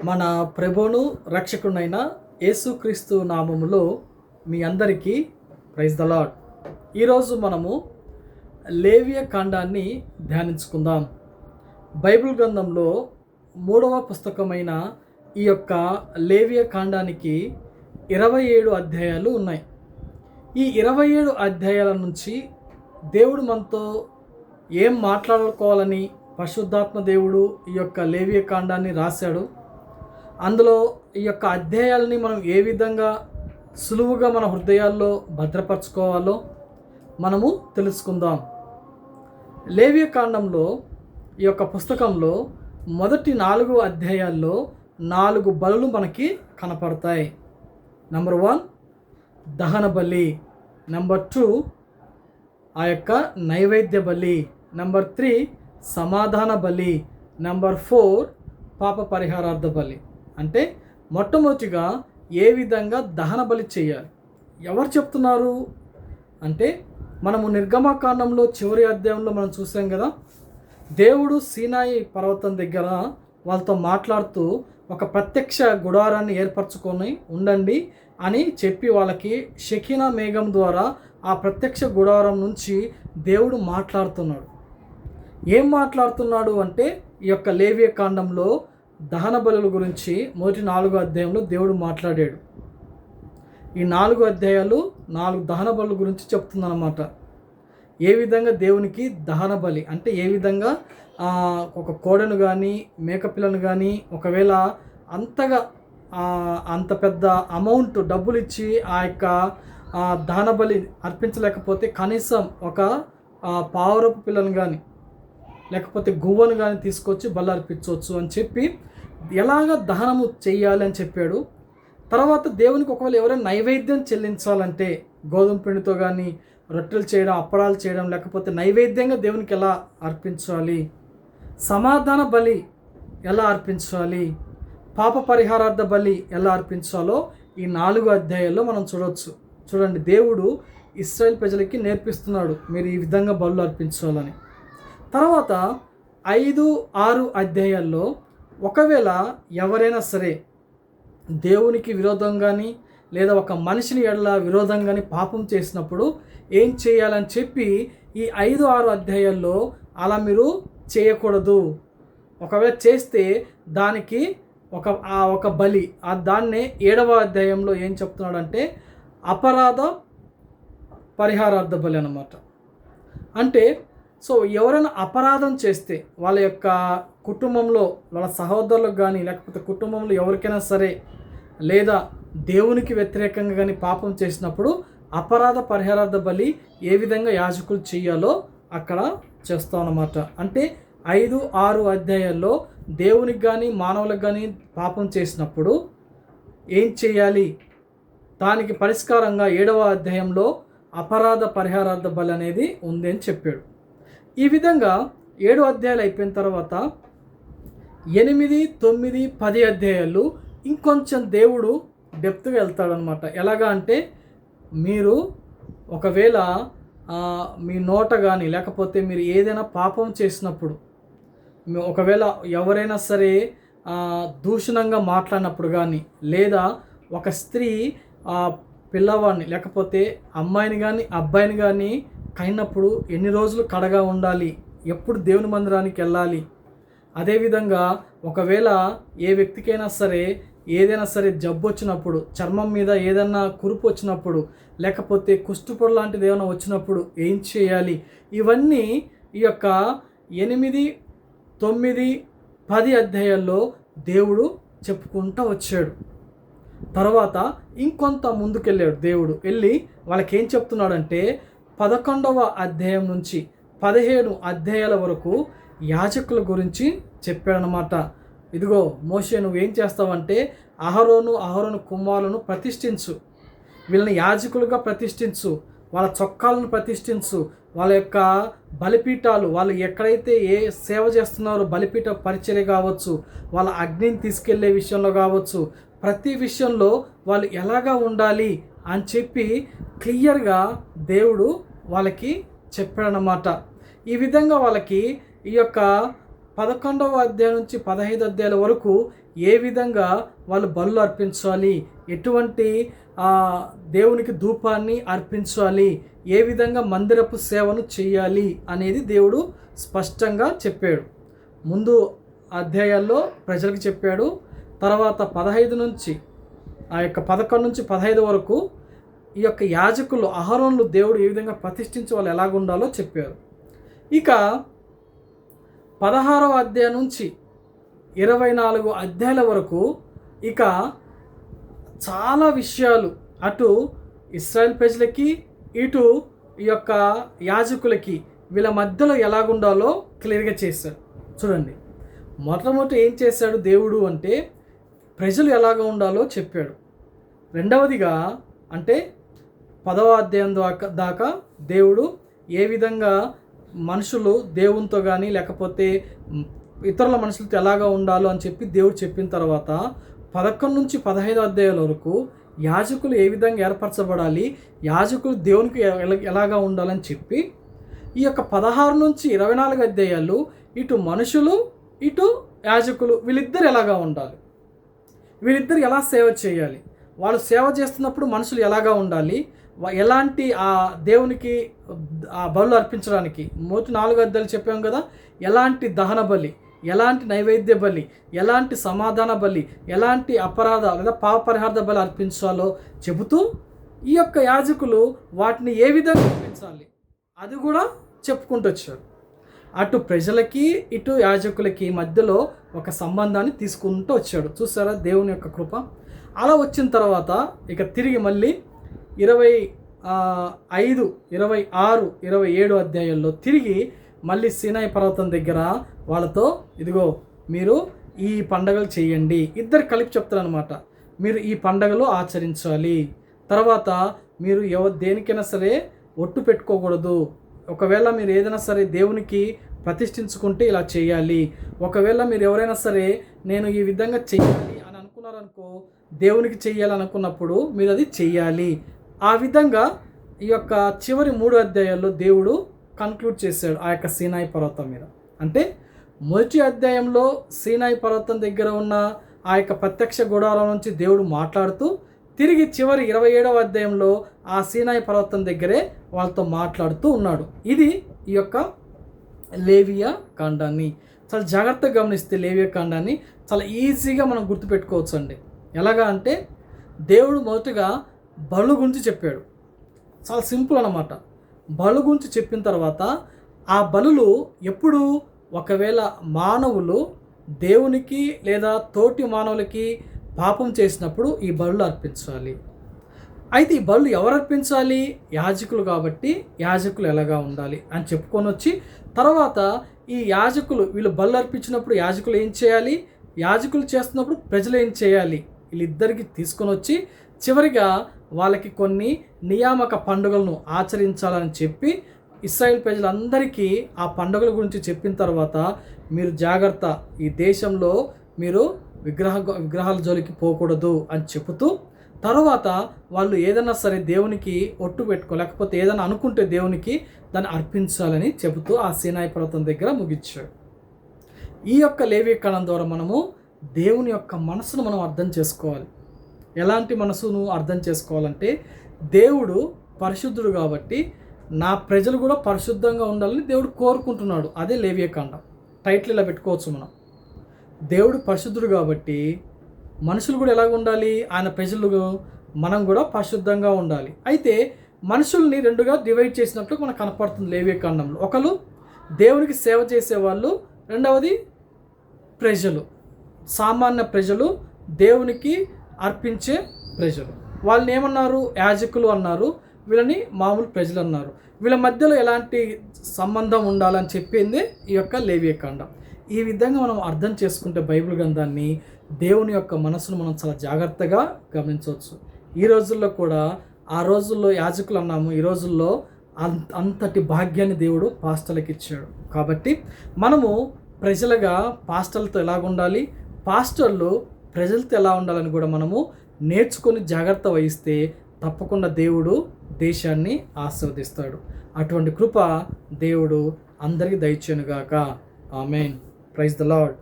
మన ప్రభువును రక్షకునైన యేసుక్రీస్తు నామములో మీ అందరికీ ప్రైజ్ ద లార్డ్. ఈరోజు మనము లేవియ కాండాన్ని ధ్యానించుకుందాం. బైబిల్ గ్రంథంలో 3వ పుస్తకమైన ఈ యొక్క లేవియ కాండానికి 27 అధ్యాయాలు ఉన్నాయి. ఈ 27 అధ్యాయాల నుంచి దేవుడు మనతో ఏం మాట్లాడుకోవాలని పరిశుద్ధాత్మ దేవుడు ఈ యొక్క లేవియ కాండాన్ని రాశాడు. అందులో ఈ యొక్క అధ్యాయాలని మనం ఏ విధంగా సులువుగా మన హృదయాల్లో భద్రపరచుకోవాలో మనము తెలుసుకుందాం. లేవియ కాండంలో ఈ యొక్క పుస్తకంలో మొదటి 4 అధ్యాయాల్లో 4 బలులు మనకి కనపడతాయి. నెంబర్ 1 దహన బలి, నెంబర్ 2 ఆ యొక్క నైవేద్య బలి, నెంబర్ 3 సమాధాన బలి, నెంబర్ 4 పాప పరిహారార్థ బలి. అంటే మొట్టమొదటిగా ఏ విధంగా దహన బలి చేయాలి, ఎవరు చెప్తున్నారు అంటే మనము నిర్గమకాండంలో చివరి అధ్యాయంలో మనం చూసాం కదా. దేవుడు సీనాయి పర్వతం దగ్గర వాళ్ళతో మాట్లాడుతూ ఒక ప్రత్యక్ష గుడారాన్ని ఏర్పరచుకొని ఉండండి అని చెప్పి వాళ్ళకి షెకీనా మేఘం ద్వారా ఆ ప్రత్యక్ష గుడారం నుంచి దేవుడు మాట్లాడుతున్నాడు. ఏం మాట్లాడుతున్నాడు అంటే ఈ యొక్క లేవియ కాండంలో దహన బలుల గురించి మొదటి 4 అధ్యాయంలో దేవుడు మాట్లాడాడు. ఈ 4 అధ్యాయాలు 4 దహన బలుల గురించి చెప్తుందన్నమాట. ఏ విధంగా దేవునికి దహన బలి అంటే ఏ విధంగా ఒక కోడను కానీ మేకపిల్లను కానీ ఒకవేళ అంతగా అంత పెద్ద అమౌంట్ డబ్బులు ఇచ్చి ఆ యొక్క దహన బలి అర్పించలేకపోతే కనీసం ఒక పావురపు పిల్లను కానీ లేకపోతే గువ్వను కానీ తీసుకొచ్చి బలి అర్పించవచ్చు అని చెప్పి ఎలాగ దహనము చెయ్యాలి అని చెప్పాడు. తర్వాత దేవునికి ఒకవేళ ఎవరైనా నైవేద్యం చెల్లించాలంటే గోధుమ పిండితో కానీ రొట్టెలు చేయడం, అప్పడాలు చేయడం, లేకపోతే నైవేద్యంగా దేవునికి ఎలా అర్పించాలి, సమాధాన బలి ఎలా అర్పించాలి, పాప పరిహారార్థ బలి ఎలా అర్పించాలో ఈ 4 అధ్యాయాల్లో మనం చూడవచ్చు. చూడండి, దేవుడు ఇశ్రాయేల్ ప్రజలకి నేర్పిస్తున్నాడు మీరు ఈ విధంగా బలులు అర్పించాలని. తర్వాత 5, 6 అధ్యాయాల్లో ఒకవేళ ఎవరైనా సరే దేవునికి విరోధం కానీ లేదా ఒక మనిషిని ఎడల విరోధం కానీ పాపం చేసినప్పుడు ఏం చేయాలని చెప్పి ఈ 5, 6 అధ్యాయాల్లో అలా మీరు చేయకూడదు, ఒకవేళ చేస్తే దానికి ఒక బలి, దాన్నే 7వ అధ్యాయంలో ఏం చెప్తున్నాడంటే అపరాధ పరిహారార్థ బలి అన్నమాట. అంటే సో ఎవరైనా అపరాధం చేస్తే వాళ్ళ యొక్క కుటుంబంలో వాళ్ళ సహోదరులకు కానీ లేకపోతే కుటుంబంలో ఎవరికైనా సరే లేదా దేవునికి వ్యతిరేకంగా కానీ పాపం చేసినప్పుడు అపరాధ పరిహారార్థ బలి ఏ విధంగా యాజకులు చేయాలో అక్కడ చేస్తామన్నమాట. అంటే 5, 6 అధ్యాయాల్లో దేవునికి కానీ మానవులకు కానీ పాపం చేసినప్పుడు ఏం చేయాలి, దానికి పరిష్కారంగా 7వ అధ్యాయంలో అపరాధ పరిహారార్థ బలి అనేది ఉంది అని చెప్పాడు. ఈ విధంగా 7 అధ్యాయాలు అయిపోయిన తర్వాత 8, 9, 10 అధ్యాయాలు ఇంకొంచెం దేవుడు డెప్త్గా వెళ్తాడనమాట. ఎలాగా అంటే మీరు ఒకవేళ మీ నోట కానీ లేకపోతే మీరు ఏదైనా పాపం చేసినప్పుడు, ఒకవేళ ఎవరైనా సరే దూషణంగా మాట్లాడినప్పుడు కానీ లేదా ఒక స్త్రీ పిల్లవాడిని లేకపోతే అమ్మాయిని కానీ అబ్బాయిని కానీ కైనప్పుడు ఎన్ని రోజులు కడగా ఉండాలి, ఎప్పుడు దేవుని మందిరానికి వెళ్ళాలి. అదేవిధంగా ఒకవేళ ఏ వ్యక్తికైనా సరే ఏదైనా సరే జబ్బు వచ్చినప్పుడు, చర్మం మీద ఏదైనా కురుపు వచ్చినప్పుడు లేకపోతే కుష్టుపొడ లాంటిది ఏమైనా వచ్చినప్పుడు ఏం చేయాలి, ఇవన్నీ ఈ యొక్క 8, 9, 10 అధ్యాయాల్లో దేవుడు చెప్పుకుంటూ వచ్చాడు. తర్వాత ఇంకొంత ముందుకెళ్ళాడు దేవుడు. వెళ్ళి వాళ్ళకి ఏం చెప్తున్నాడంటే 11వ అధ్యాయం నుంచి 17 అధ్యాయాల వరకు యాజకుల గురించి చెప్పాడనమాట. ఇదిగో మోషే, నువ్వేం చేస్తావంటే అహరోను కుమారులను ప్రతిష్ఠించు, వీళ్ళని యాజకులుగా ప్రతిష్ఠించు, వాళ్ళ చొక్కాలను ప్రతిష్ఠించు, వాళ్ళ యొక్క బలిపీఠాలు, వాళ్ళు ఎక్కడైతే ఏ సేవ చేస్తున్నారో బలిపీఠ పరిచర్య కావచ్చు, వాళ్ళ అగ్నిని తీసుకెళ్లే విషయంలో కావచ్చు, ప్రతి విషయంలో వాళ్ళు ఎలాగా ఉండాలి అని చెప్పి క్లియర్గా దేవుడు వాళ్ళకి చెప్పాడనమాట. ఈ విధంగా వాళ్ళకి ఈ యొక్క 11వ అధ్యాయం నుంచి 15 అధ్యాయాల వరకు ఏ విధంగా వాళ్ళు బలులు అర్పించాలి, ఎటువంటి దేవునికి ధూపాన్ని అర్పించాలి, ఏ విధంగా మందిరపు సేవను చేయాలి అనేది దేవుడు స్పష్టంగా చెప్పాడు. ముందు అధ్యాయాల్లో ప్రజలకు చెప్పాడు. తర్వాత 15 నుంచి 11 నుంచి 15 వరకు ఈ యొక్క యాజకులు అహరోనులు దేవుడు ఏ విధంగా ప్రతిష్ఠించి వాళ్ళు ఎలాగ ఉండాలో చెప్పారు. ఇక 16వ అధ్యాయం నుంచి 24 అధ్యాయాల వరకు ఇక చాలా విషయాలు అటు ఇశ్రాయేల్ ప్రజలకి ఇటు ఈ యొక్క యాజకులకి వీళ్ళ మధ్యలో ఎలాగుండాలో క్లియర్గా చేశాడు. చూడండి, మొట్టమొదటి ఏం చేశాడు దేవుడు అంటే ప్రజలు ఎలాగ ఉండాలో చెప్పాడు. రెండవదిగా అంటే 10వ అధ్యాయం దాకా దేవుడు ఏ విధంగా మనుషులు దేవునితో కానీ లేకపోతే ఇతరుల మనుషులతో ఎలాగా ఉండాలో అని చెప్పి దేవుడు చెప్పిన తర్వాత 11 నుంచి 15 అధ్యాయాల వరకు యాజకులు ఏ విధంగా ఏర్పరచబడాలి, యాజకులు దేవునికి ఎలాగా ఉండాలని చెప్పి ఈ యొక్క 16 నుంచి 24 అధ్యాయాలు ఇటు మనుషులు ఇటు యాజకులు వీళ్ళిద్దరు ఎలాగా ఉండాలి, వీళ్ళిద్దరు ఎలా సేవ చేయాలి, వాళ్ళు సేవ చేస్తున్నప్పుడు మనుషులు ఎలాగా ఉండాలి, ఎలాంటి ఆ దేవునికి ఆ బలులు అర్పించడానికి మొదటి 4 అధ్యాయాలు చెప్పాం కదా, ఎలాంటి దహన బలి, ఎలాంటి నైవేద్య బలి, ఎలాంటి సమాధాన బలి, ఎలాంటి అపరాధ లేదా పాప పరిహార బలి అర్పించాలో చెబుతూ ఈ యొక్క యాజకులు వాటిని ఏ విధంగా అర్పించాలి అది కూడా చెప్పుకుంటూ వచ్చారు. అటు ప్రజలకి ఇటు యాజకులకి మధ్యలో ఒక సంబంధాన్ని తీసుకుంటూ వచ్చాడు. చూసారా దేవుని యొక్క కృప. అలా వచ్చిన తర్వాత ఇక తిరిగి మళ్ళీ 25, 26, 27 అధ్యాయాల్లో తిరిగి మళ్ళీ సీనాయి పర్వతం దగ్గర వాళ్ళతో ఇదిగో మీరు ఈ పండగలు చేయండి, ఇద్దరు కలిపి చెప్తారనమాట. మీరు ఈ పండగలు ఆచరించాలి, తర్వాత మీరు దేనికైనా సరే ఒట్టు పెట్టుకోకూడదు, ఒకవేళ మీరు ఏదైనా సరే దేవునికి ప్రతిష్ఠించుకుంటే ఇలా చేయాలి, ఒకవేళ మీరు ఎవరైనా సరే నేను ఈ విధంగా చెయ్యాలి అని అనుకున్నారనుకో, దేవునికి చెయ్యాలనుకున్నప్పుడు మీరు అది చెయ్యాలి. ఆ విధంగా ఈ యొక్క చివరి 3 అధ్యాయాల్లో దేవుడు కన్క్లూడ్ చేశాడు ఆ యొక్క సీనాయి పర్వతం మీద. అంటే మొదటి అధ్యాయంలో సీనాయి పర్వతం దగ్గర ఉన్న ఆ యొక్క ప్రత్యక్ష గుడారం నుంచి దేవుడు మాట్లాడుతూ తిరిగి చివరి 27వ అధ్యాయంలో ఆ సీనాయి పర్వతం దగ్గరే వాళ్ళతో మాట్లాడుతూ ఉన్నాడు. ఇది ఈ యొక్క లేవియా కాండాన్ని చాలా జాగ్రత్తగా గమనిస్తే లేవియా కాండాన్ని చాలా ఈజీగా మనం గుర్తుపెట్టుకోవచ్చు అండి. ఎలాగా అంటే దేవుడు మొదటగా బలు గురించి చెప్పాడు. చాలా సింపుల్ అన్నమాట. బలు గురించి చెప్పిన తర్వాత ఆ బలులు ఎప్పుడు ఒకవేళ మానవులు దేవునికి లేదా తోటి మానవులకి పాపం చేసినప్పుడు ఈ బలులు అర్పించాలి. అయితే ఈ బలులు ఎవరు అర్పించాలి? యాజకులు. కాబట్టి యాజకులు ఎలాగా ఉండాలి అని చెప్పుకొని వచ్చి తర్వాత ఈ యాజకులు వీళ్ళు బలు అర్పించినప్పుడు యాజకులు ఏం చేయాలి, యాజకులు చేస్తున్నప్పుడు ప్రజలు ఏం చేయాలి, వీళ్ళిద్దరికి తీసుకొని వచ్చి చివరిగా వాళ్ళకి కొన్ని నియామక పండుగలను ఆచరించాలని చెప్పి ఇశ్రాయేల్ ప్రజలందరికీ ఆ పండుగల గురించి చెప్పిన తర్వాత మీరు జాగ్రత్త, ఈ దేశంలో మీరు విగ్రహాల జోలికి పోకూడదు అని చెబుతూ తర్వాత వాళ్ళు ఏదైనా సరే దేవునికి ఒట్టు పెట్టుకో లేకపోతే ఏదైనా అనుకుంటే దేవునికి దాన్ని అర్పించాలని చెబుతూ ఆ సీనాయి పర్వతం దగ్గర ముగించాడు. ఈ యొక్క లేవి కాండం ద్వారా మనము దేవుని యొక్క మనసును మనం అర్థం చేసుకోవాలి. ఎలాంటి మనసును అర్థం చేసుకోవాలంటే దేవుడు పరిశుద్ధుడు కాబట్టి నా ప్రజలు కూడా పరిశుద్ధంగా ఉండాలని దేవుడు కోరుకుంటున్నాడు. అదే లేవియా కాండం. టైటిల్ ఇలా పెట్టుకోవచ్చు మనం. దేవుడు పరిశుద్ధుడు కాబట్టి మనుషులు కూడా ఎలాగ ఉండాలి, ఆయన ప్రజలు మనం కూడా పరిశుద్ధంగా ఉండాలి. అయితే మనుషుల్ని రెండుగా డివైడ్ చేసినట్లు మనకు కనపడుతుంది లేవియా కాండంలో. ఒకరు దేవునికి సేవ చేసేవాళ్ళు, రెండవది ప్రజలు, సామాన్య ప్రజలు, దేవునికి అర్పించే ప్రజలు. వాళ్ళని ఏమన్నారు? యాజకులు అన్నారు. వీళ్ళని మామూలు ప్రజలు అన్నారు. వీళ్ళ మధ్యలో ఎలాంటి సంబంధం ఉండాలని చెప్పింది ఈ యొక్క లేవియా కాండం. ఈ విధంగా మనం అర్థం చేసుకుంటే బైబిల్ గ్రంథాన్ని, దేవుని యొక్క మనసును మనం చాలా జాగ్రత్తగా గమనించవచ్చు. ఈ రోజుల్లో కూడా ఆ రోజుల్లో యాజకులు అన్నాము, ఈ రోజుల్లో అంతటి భాగ్యాన్ని దేవుడు పాస్టర్లకు ఇచ్చాడు. కాబట్టి మనము ప్రజలుగా పాస్టర్లతో ఎలాగ ఉండాలి, పాస్టర్లు ప్రజలతో ఎలా ఉండాలని కూడా మనము నేర్చుకొని జాగ్రత్త వహిస్తే తప్పకుండా దేవుడు దేశాన్ని ఆశీర్వదిస్తాడు. అటువంటి కృప దేవుడు అందరికీ దయచేయునుగాక. ఆమేన్. Praise the lord.